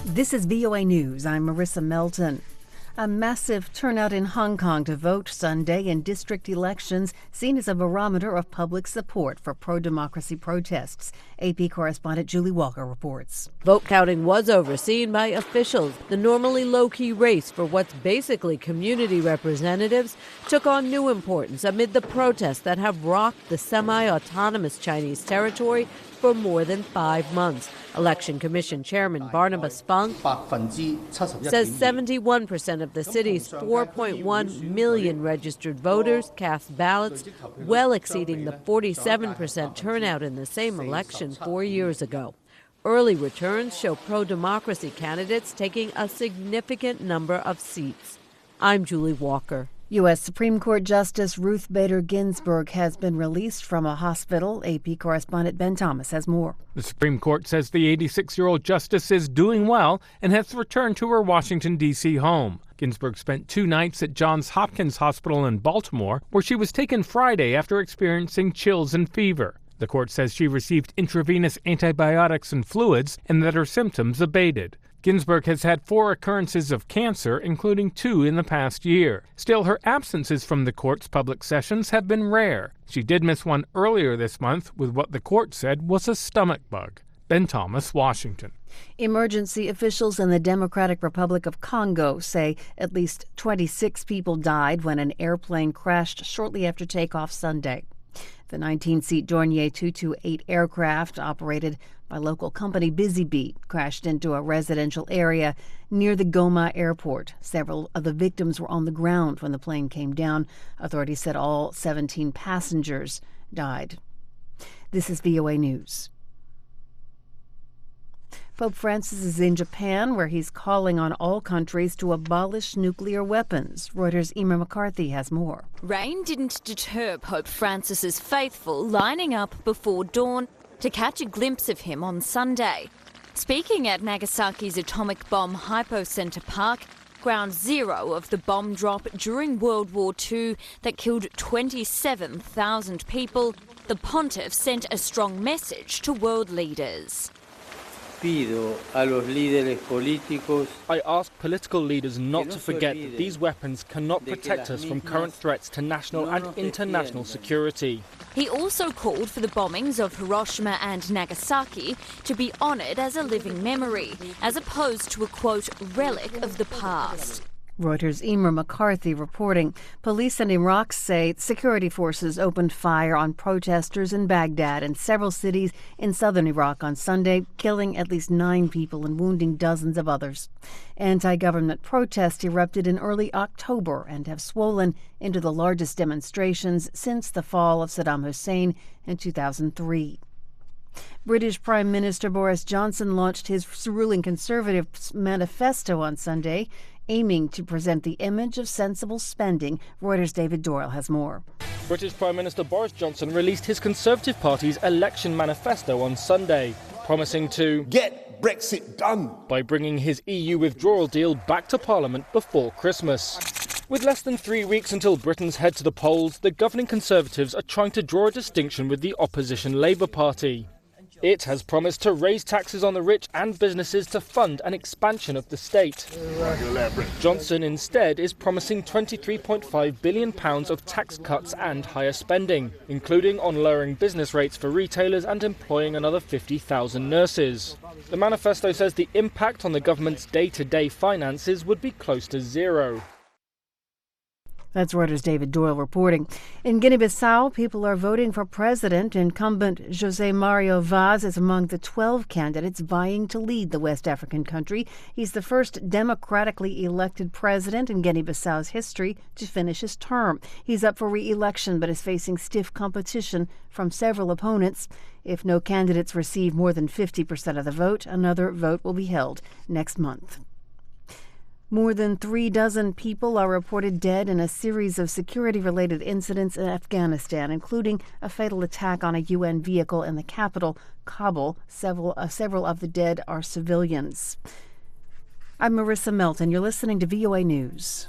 This is VOA News. I'm Marissa Melton. A massive turnout in Hong Kong to vote Sunday in district elections, seen as a barometer of public support for pro-democracy protests. AP correspondent Julie Walker reports. Vote counting was overseen by officials. The normally low-key race for what's basically community representatives took on new importance amid the protests that have rocked the semi-autonomous Chinese territory for more than 5 months. Election Commission Chairman Barnabas Fung says 71% of the city's 4.1 million registered voters cast ballots, well exceeding the 47% turnout in the same election 4 years ago. Early returns show pro-democracy candidates taking a significant number of seats. I'm Julie Walker. U.S. Supreme Court Justice Ruth Bader Ginsburg has been released from a hospital. AP correspondent Ben Thomas has more. The Supreme Court says the 86-year-old justice is doing well and has returned to her Washington, D.C. home. Ginsburg spent 2 nights at Johns Hopkins Hospital in Baltimore, where she was taken Friday after experiencing chills and fever. The court says she received intravenous antibiotics and fluids and that her symptoms abated. Ginsburg has had 4 occurrences of cancer, including 2 in the past year. Still, her absences from the court's public sessions have been rare. She did miss one earlier this month with what the court said was a stomach bug. Ben Thomas, Washington. Emergency officials in the Democratic Republic of Congo say at least 26 people died when an airplane crashed shortly after takeoff Sunday. The 19-seat Dornier 228 aircraft, operated by local company Busy Bee, crashed into a residential area near the Goma airport. Several of the victims were on the ground when the plane came down. Authorities said all 17 passengers died. This is VOA News. Pope Francis is in Japan, where he's calling on all countries to abolish nuclear weapons. Reuters' Emer McCarthy has more. Rain didn't deter Pope Francis's faithful lining up before dawn to catch a glimpse of him on Sunday. Speaking at Nagasaki's atomic bomb hypocenter park, ground zero of the bomb drop during World War II that killed 27,000 people, the pontiff sent a strong message to world leaders. I ask political leaders not to forget that these weapons cannot protect us from current threats to national and international security. He also called for the bombings of Hiroshima and Nagasaki to be honoured as a living memory, as opposed to a, quote, relic of the past. Reuters' Emer McCarthy reporting. Police in Iraq say security forces opened fire on protesters in Baghdad and several cities in southern Iraq on Sunday, killing at least 9 people and wounding dozens of others. Anti-government protests erupted in early October and have swollen into the largest demonstrations since the fall of Saddam Hussein in 2003. British Prime Minister Boris Johnson launched his ruling Conservative manifesto on Sunday, aiming to present the image of sensible spending. Reuters' David Doyle has more. British Prime Minister Boris Johnson released his Conservative Party's election manifesto on Sunday, promising to get Brexit done by bringing his EU withdrawal deal back to Parliament before Christmas. With less than 3 weeks until Britons head to the polls, the governing Conservatives are trying to draw a distinction with the opposition Labour Party. It has promised to raise taxes on the rich and businesses to fund an expansion of the state. Johnson instead is promising £23.5 billion of tax cuts and higher spending, including on lowering business rates for retailers and employing another 50,000 nurses. The manifesto says the impact on the government's day-to-day finances would be close to zero. That's Reuters' David Doyle reporting. In Guinea-Bissau, people are voting for president. Incumbent José Mario Vaz is among the 12 candidates vying to lead the West African country. He's the first democratically elected president in Guinea-Bissau's history to finish his term. He's up for re-election but is facing stiff competition from several opponents. If no candidates receive more than 50% of the vote, another vote will be held next month. More than 36 people are reported dead in a series of security-related incidents in Afghanistan, including a fatal attack on a UN vehicle in the capital, Kabul. Several of the dead are civilians. I'm Marissa Melton. You're listening to VOA News.